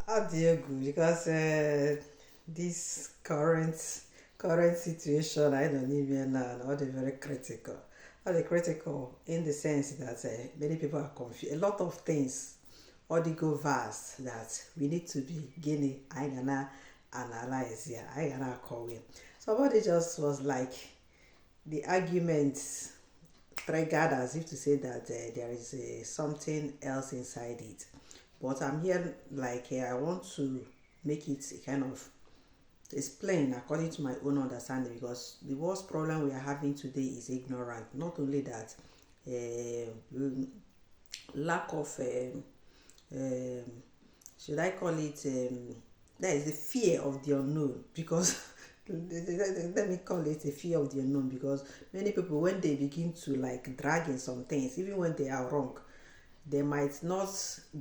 How do you go? Because this current situation I don't even know, all the very critical. All the critical in the sense that many people are confused. A lot of things, all the go vast that we need to be gaining. I gonna analyze here. I gonna call it. Somebody just was like the arguments triggered as if to say that there is something else inside it. But I'm here like I want to make it a kind of explain according to my own understanding, because the worst problem we are having today is ignorance. Not only that, lack of um, should I call it that is the fear of the unknown, because let me call it a fear of the unknown, because many people when they begin to like drag in some things, even when they are wrong, they might not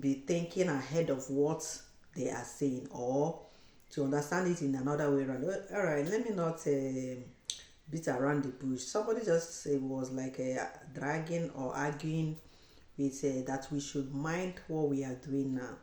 be thinking ahead of what they are saying, or to understand it in another way around. Well, all right, let me not beat around the bush. Somebody just was like dragging or arguing with that we should mind what we are doing now.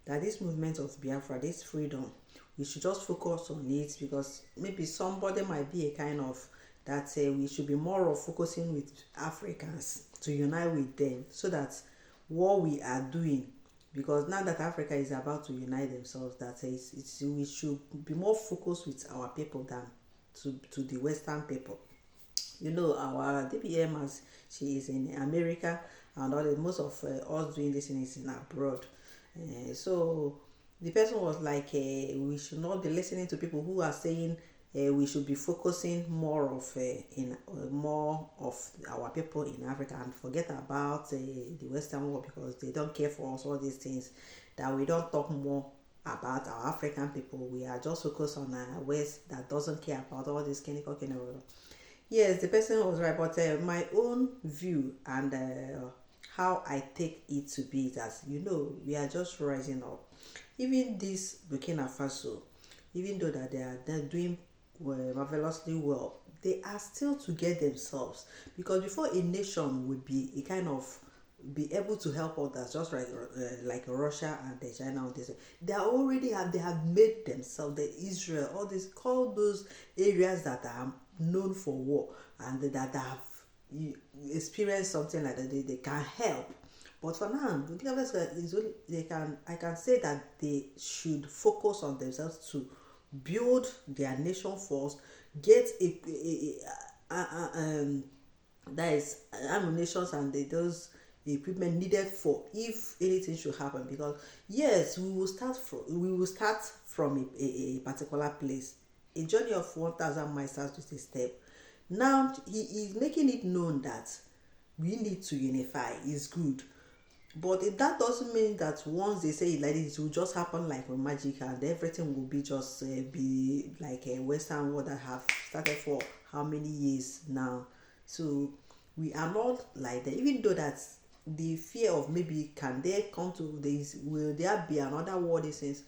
That this movement of Biafra, this freedom, we should just focus on it, because maybe somebody might be a kind of that we should be more of focusing with Africans to unite with them, so that what we are doing, because now that Africa is about to unite themselves, that we should be more focused with our people than to the Western people. You know, our DPM, as she is in America, and all the most of us doing this thing is in abroad. So the person was like, we should not be listening to people who are saying we should be focusing more of our people in Africa, and forget about the Western world, because they don't care for us, all these things, that we don't talk more about our African people. We are just focused on West that doesn't care about all this chemical. Yes, the person was right, but my own view and how I take it to be that, we are just rising up. Even this Burkina Faso, even though that they're doing marvelously well, they are still to get themselves, because before a nation would be a kind of be able to help others, just like Russia and the China and this, they have made themselves, the Israel, all these, call those areas that are known for war, and that have experienced something like that, they can help. But for now, Burkina Faso is only, they can I can say that they should focus on themselves to build their nation first, get that is ammunitions and the equipment needed for if anything should happen. Because yes, we will start from a particular place. A journey of 1,000 miles starts with a step. Now he is making it known that we need to unify. Is good, but that doesn't mean that once they say it like this, it will just happen like a magic, and everything will be just be like a Western world that have started for how many years now. So we are not like that. Even though that the fear of maybe can there come to this, will there be another world? Since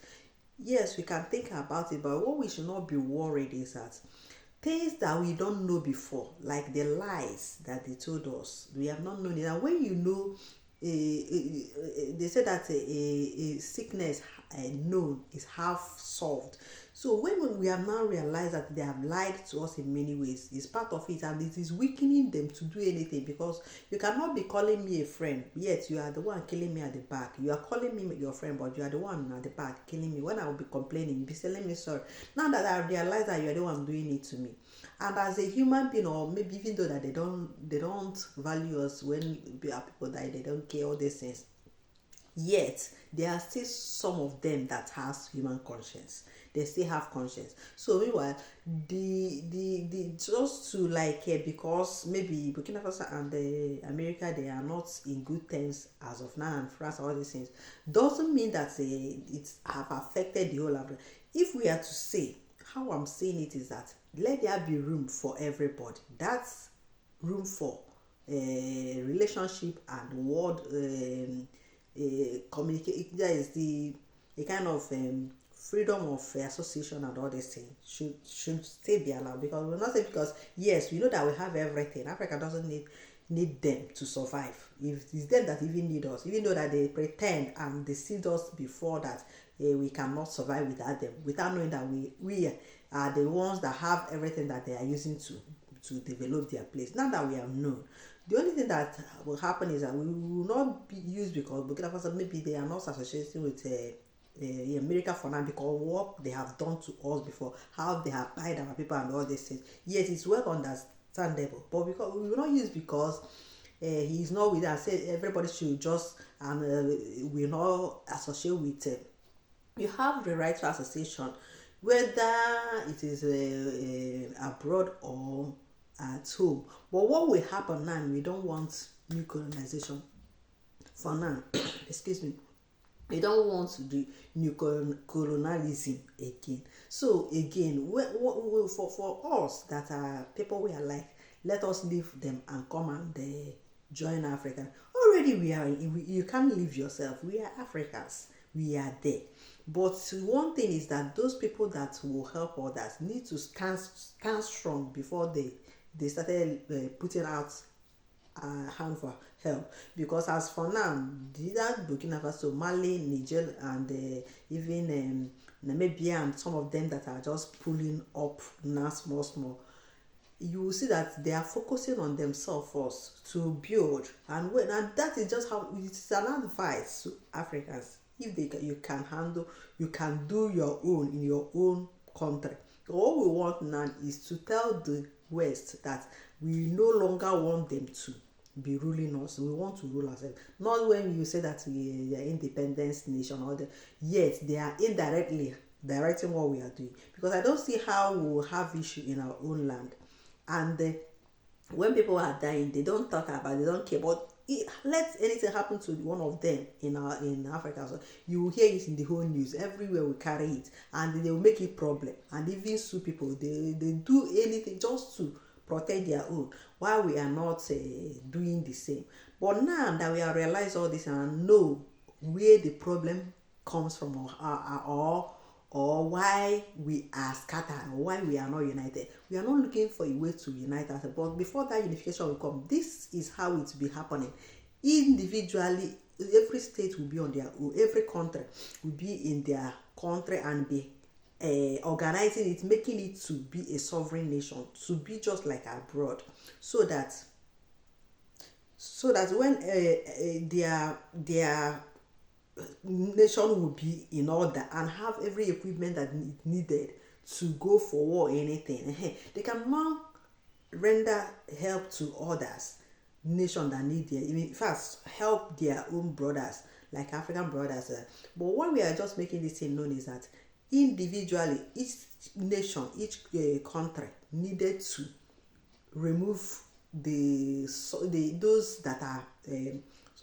yes, we can think about it, but what we should not be worried is that things that we don't know before, like the lies that they told us, we have not known it. And when you know, they say that a sickness known is half solved. So when we have now realized that they have lied to us in many ways, it's part of it, and it is weakening them to do anything, because you cannot be calling me a friend, yet you are the one killing me at the back. You are calling me your friend, but you are the one at the back killing me. When I will be complaining, you be telling me sorry. Now that I realize that you are the one doing it to me, and as a human being, or maybe even though that they don't value us, when we are people that they don't care all these things, yet there are still some of them that has human conscience. They still have conscience. So meanwhile, the just to like because maybe Burkina Faso and America, they are not in good terms as of now, and France, all these things, doesn't mean that it have affected the whole of it. If we are to say, how I'm saying it is that let there be room for everybody. That's room for relationship and word communicate. There is the a kind of freedom of association, and all these things should still be allowed, because we're not saying, because yes, we know that we have everything. Africa doesn't need them to survive. If it's them that even need us, even though that they pretend and deceived us before that we cannot survive without them, without knowing that we are the ones that have everything that they are using to develop their place. Now that we have known, the only thing that will happen is that we will not be used because Burkina Faso, maybe they are not associating with America for now because what they have done to us before, how they have buyed our people and all these things. Yes, it's well understandable, but because we will not use because he is not with us. Say everybody should just and will not associate with. You have the right to association, whether it is abroad or at home. But what will happen now? We don't want new colonization for now. Excuse me. We don't want to do new colonialism again. So again, for us that are people we are like, let us leave them and come and join Africa. Already you can't leave yourself. We are Africans. We are there. But one thing is that those people that will help others need to stand strong before they started putting out hand for help. Because as for now, either Burkina Faso, Mali, Niger, and even Namibia, and some of them that are just pulling up now small, you will see that they are focusing on themselves first to build, and that is just how it's an advice to Africans. If you can handle, you can do your own in your own country. All we want now is to tell the West that we no longer want them to be ruling us. We want to rule ourselves. Not when you say that we are independence nation or yet they are indirectly directing what we are doing. Because I don't see how we will have issue in our own land. And when people are dying, they don't talk about it, they don't care. But let anything happen to one of them in Africa, so you will hear it in the whole news. Everywhere we carry it, and they will make it problem, and even sue people. They do anything just to protect their own, while we are not doing the same. But now that we have realized all this and know where the problem comes from, or why we are scattered, or why we are not united, we are not looking for a way to unite ourselves. But before that unification will come, this is how it will be happening. Individually, every state will be on their own, every country will be in their country and be organizing it, making it to be a sovereign nation, to be just like abroad, so that when their nation will be in order and have every equipment that needed to go for war or anything, they can now render help to others nation that need their, in fact, help their own brothers, like African brothers. But what we are just making this thing known is that individually each nation, each country needed to remove those that are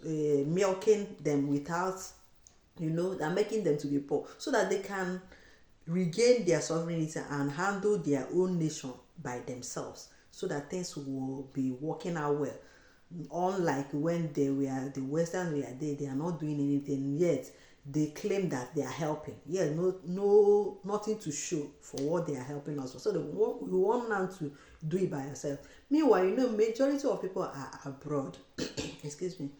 milking them without, they're making them to be poor, so that they can regain their sovereignty and handle their own nation by themselves, so that things will be working out well. Unlike when the Western we are there, they are not doing anything yet. They claim that they are helping. Yeah, nothing to show for what they are helping us for. So we want now to do it by yourself. Meanwhile, majority of people are abroad. Excuse me.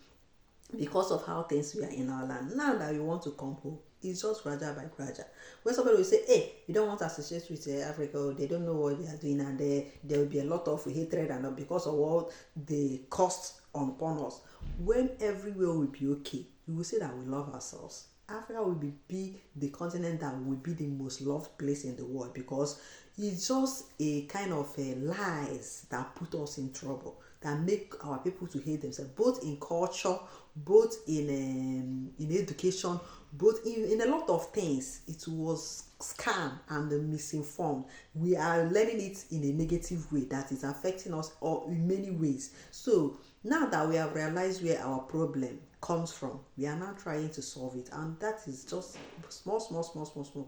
Because of how things we are in our land. Now that we want to come home, it's just gradual by gradual. When somebody will say, hey, you don't want to associate with Africa, they don't know what they are doing, and there will be a lot of hatred and all because of what they cost upon us. When everywhere will be okay, we will say that we love ourselves. Africa will be the continent that will be the most loved place in the world, because it's just a kind of lies that put us in trouble, that make our people to hate themselves, both in culture, both in education, both in a lot of things. It was scam and misinformed. We are learning it in a negative way that is affecting us all in many ways. So now that we have realized where our problem comes from, we are now trying to solve it, and that is just small.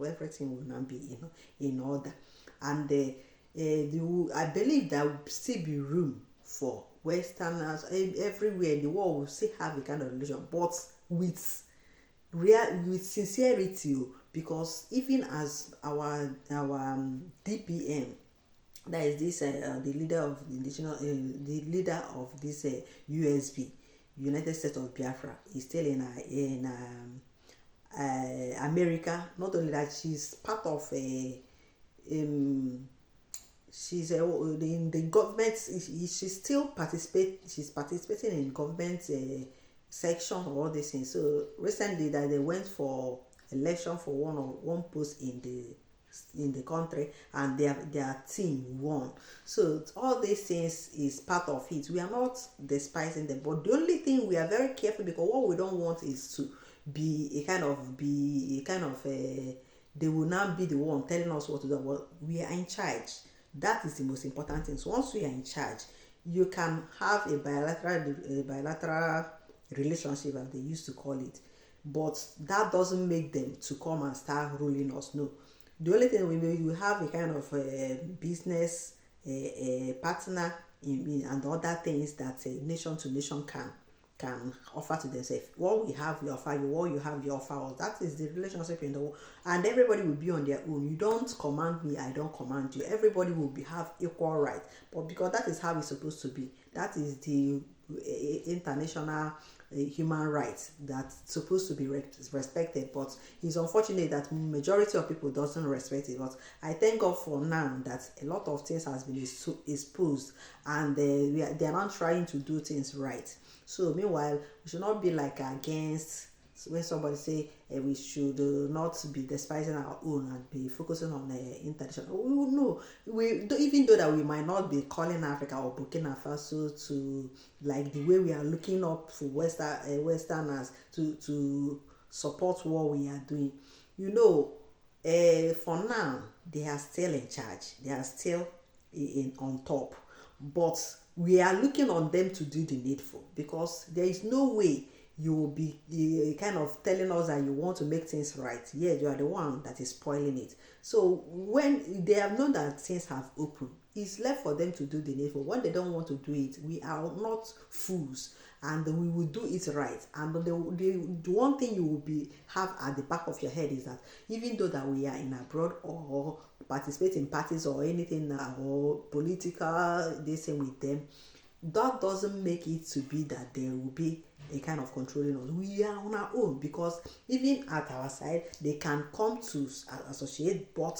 Everything will now be in order, and I believe there will still be room for Westerners everywhere in the world. Will still have a kind of religion, but with sincerity, because even as our DPM, that is this the leader of the leader of this USB, United States of Biafra, is still in America. Not only that, she's part of a she's in the government. She still participate. She's participating in government section or all these things. So recently that they went for election for one post in the country, and their team won. So all these things is part of it. We are not despising them, but the only thing we are very careful, because what we don't want is to be a kind of they will now be the one telling us what to do. But we are in charge. That is the most important thing. So once we are in charge, you can have a bilateral relationship, as they used to call it, but that doesn't make them to come and start ruling us. No, the only thing we have a kind of business partner and other things that nation to nation can offer to themselves. What we have, we offer you. What you have, you offer us. That is the relationship in the world, and everybody will be on their own. You don't command me, I don't command you. Everybody will have equal right, but because that is how it's supposed to be. That is the international human rights that's supposed to be respected. But it's unfortunate that majority of people doesn't respect it. But I thank God for now that a lot of things has been exposed, and they are not trying to do things right. So meanwhile, we should not be like against when somebody say we should not be despising our own and be focusing on international. No, even though that we might not be calling Africa or Burkina Faso to like the way we are looking up for Westerners to support what we are doing. For now they are still in charge. They are still on top, but we are looking on them to do the needful, because there is no way you will be kind of telling us that you want to make things right. Yeah, you are the one that is spoiling it. So when they have known that things have opened, it's left for them to do the needful. When they don't want to do it, we are not fools, and we will do it right. And the one thing you will have at the back of your head is that even though that we are in abroad or participate in parties or anything or political they say with them, that doesn't make it to be that there will be a kind of controlling us. We are on our own, because even at our side they can come to associate, but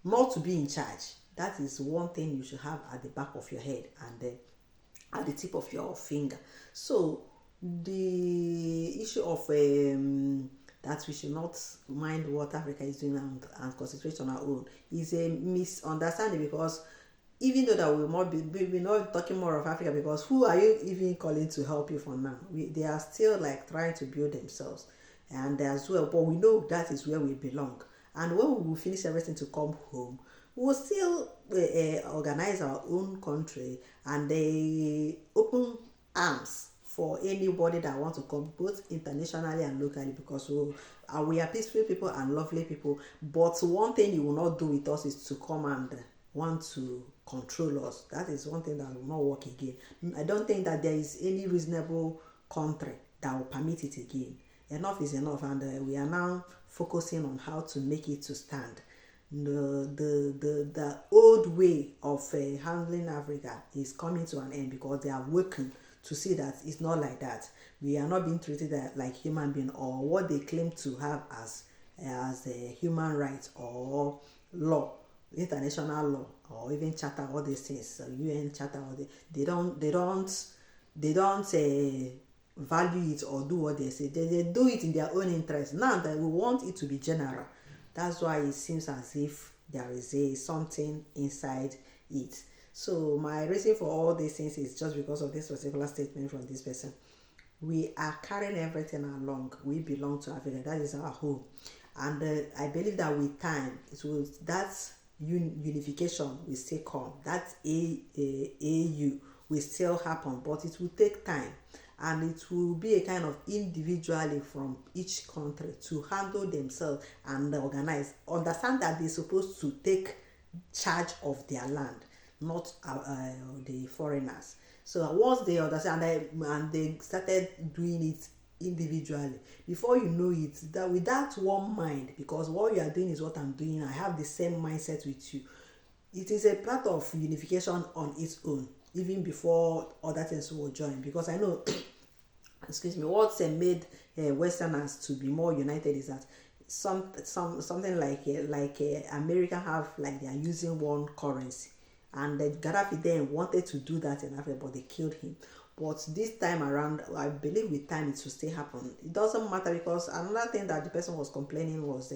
not to be in charge. That is one thing you should have at the back of your head and at the tip of your finger. So the issue of that we should not mind what Africa is doing and concentrate on our own is a misunderstanding, because even though that we're not talking more of Africa, because who are you even calling to help you for now? They are still like trying to build themselves, and as well, but we know that is where we belong. And when we will finish everything to come home, we will still organize our own country, and they open arms for anybody that wants to come, both internationally and locally, because we are peaceful people and lovely people. But one thing you will not do with us is to come and want to control us. That is one thing that will not work again. I don't think that there is any reasonable country that will permit it again. Enough is enough, and we are now focusing on how to make it to stand. The old way of handling Africa is coming to an end, because they are working to see that it's not like that. We are not being treated like human beings, or what they claim to have as human rights or law, international law, or even charter, all these things, UN charter. They don't value it or do what they say. They do it in their own interest. Now that we want it to be general, that's why it seems as if there is something inside it. So my reason for all these things is just because of this particular statement from this person. We are carrying everything along. We belong to Africa. That is our home, and I believe that with time, that unification will still come. That AU will still happen, but it will take time, and it will be a kind of individually from each country to handle themselves and organize. Understand that they're supposed to take charge of their land, not the foreigners. So once they understand and they started doing it individually, before you know it, that with that one mind, because what you are doing is what I'm doing, I have the same mindset with you, it is a part of unification on its own, even before other things will join. Because I know excuse me, what's made Westerners to be more united is that something America have, like they are using one currency, and Gaddafi then wanted to do that in Africa, but they killed him. But this time around, I believe with time it will still happen. It doesn't matter, because another thing that the person was complaining was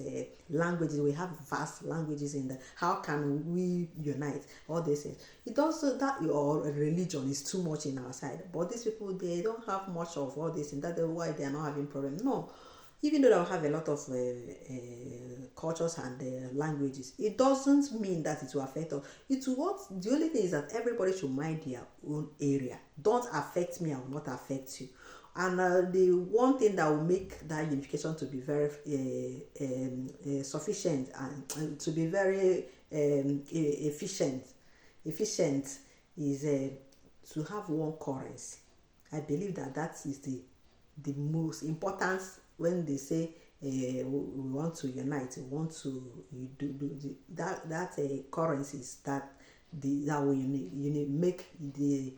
languages. We have vast languages in the. How can we unite? All these things. It doesn't that your religion is too much in our side. But these people, they don't have much of all this, and that's why they are not having problem. No, even though they'll have a lot of cultures and languages, it doesn't mean that it will affect us. It will what the only thing is that everybody should mind their own area. Don't affect me, I will not affect you. And the one thing that will make that unification to be very sufficient, and to be very efficient is to have one currency. I believe that that is the most important. When they say we want to unite, we want to that currencies that that will make the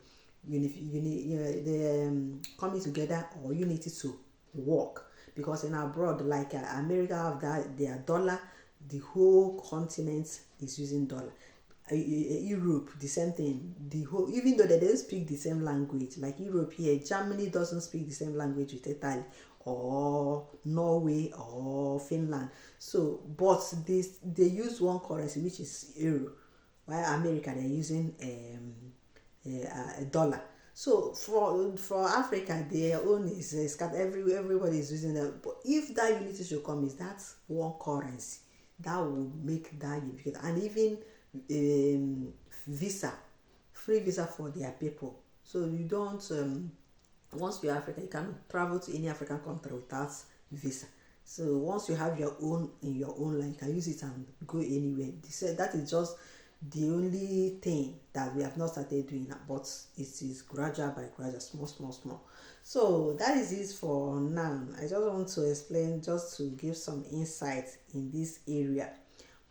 coming together or unity to work. Because in abroad, like America have that their dollar, the whole continent is using dollar. Europe, the same thing. The whole, even though they don't speak the same language, like Europe here, Germany doesn't speak the same language with Italy or Norway or Finland. So, but they use one currency, which is euro, while America they're using a dollar. So for Africa, their own is scattered. Everybody is using that. But if that unity should come, is that one currency that will make that unity, and even visa, free visa for their people. So you don't once you're African, you can travel to any African country without visa. So once you have your own in your own land, you can use it and go anywhere. They said that is just the only thing that we have not started doing, but it is gradual by gradual, small. So that is it for now. I just want to explain, just to give some insight in this area.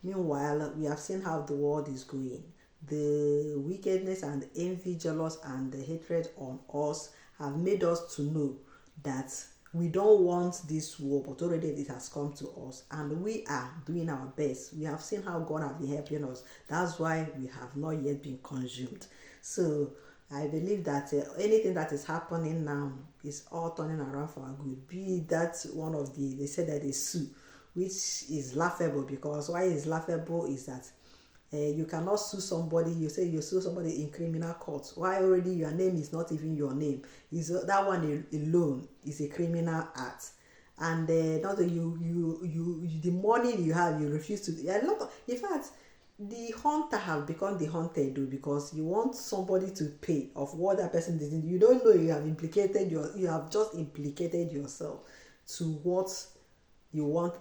Meanwhile, we have seen how the world is going. The wickedness and envy, jealous, and the hatred on us have made us to know that we don't want this war, but already it has come to us, and we are doing our best. We have seen how God has been helping us. That's why we have not yet been consumed. So I believe that anything that is happening now is all turning around for our good. Be that one of they said that they sue, which is laughable, because why is laughable is that you cannot sue somebody. You say you sue somebody in criminal court, why already your name is not even your name. Is that one alone is a criminal act. And not that you the money you have, you refuse to. A lot of, in fact, the hunter have become the hunted though, because you want somebody to pay of what that person didn't. You don't know you have just implicated yourself to what you want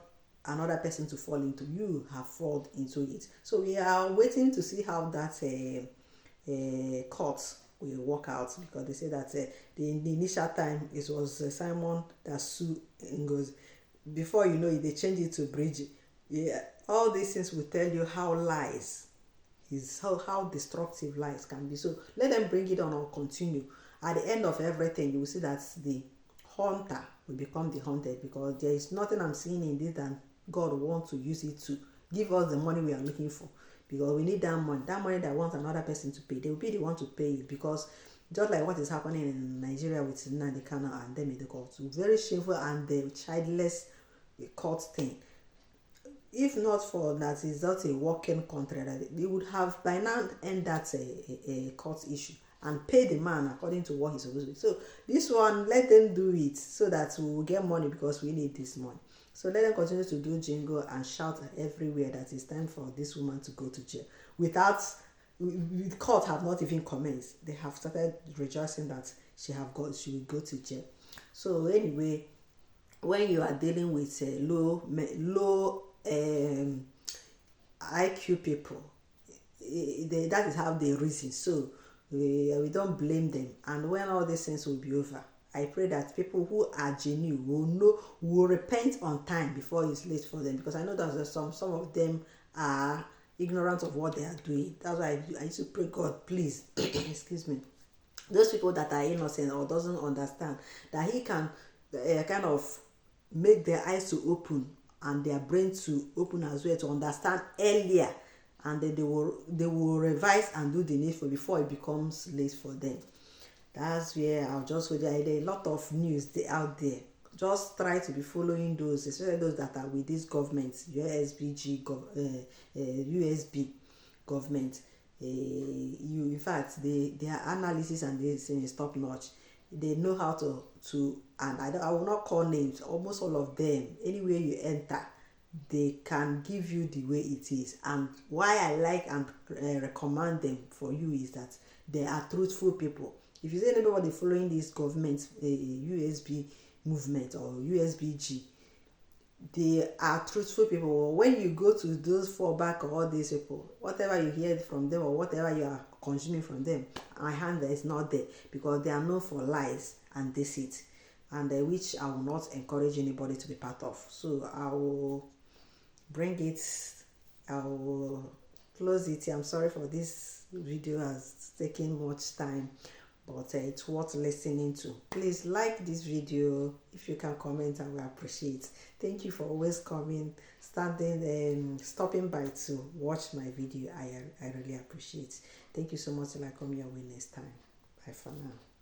another person to fall into. You have fallen into it. So we are waiting to see how that court will work out, because they say that the initial time it was Simon that sued Ngozi. Before you know it, they change it to Bridget. Yeah, all these things will tell you how lies is, how destructive lies can be. So let them bring it on or continue. At the end of everything, you will see that the hunter will become the hunted, because there is nothing I'm seeing in this than God wants to use it to give us the money we are looking for, because we need that money. That money that wants another person to pay, they will be the one to pay it, because just like what is happening in Nigeria with Nnamdi Kanu and them in the court, very shameful, and the childless court thing. If not for that, it's not a working country, that they would have by now end that a court issue and pay the man according to what he's supposed to do. So this one, let them do it so that we will get money, because we need this money. So let them continue to do jingle and shout everywhere that it's time for this woman to go to jail. With court have not even commenced, they have started rejoicing that she will go to jail. So anyway, when you are dealing with low IQ people, that is how they reason. So we don't blame them. And when all these things will be over, I pray that people who are genuine will repent on time before it's late for them, because I know that some of them are ignorant of what they are doing. That's why I used to pray, God, please excuse me, those people that are innocent or doesn't understand, that he can kind of make their eyes to open and their brain to open as well, to understand earlier, and then they will revise and do the needful before it becomes late for them. That's where I'll just hold there. There are a lot of news out there. Just try to be following those, especially those that are with this government, USB government. You, in fact, their analysis and this thing is top notch. They know how to, and I will not call names. Almost all of them, anywhere you enter, they can give you the way it is. And why I like and recommend them for you is that they are truthful people. If you see anybody following this government USB movement or USBG, they are truthful people. When you go to those fallback or all these people, whatever you hear from them or whatever you are consuming from them, my hand is not there, because they are known for lies and deceit, and which I will not encourage anybody to be part of. So I will bring it, I will close it. I'm sorry for this video has taken much time, but it's worth listening to. Please like this video. If you can comment, I will appreciate. Thank you for always coming, stopping by to watch my video. I really appreciate. Thank you so much. Till I come your way next time. Bye for now.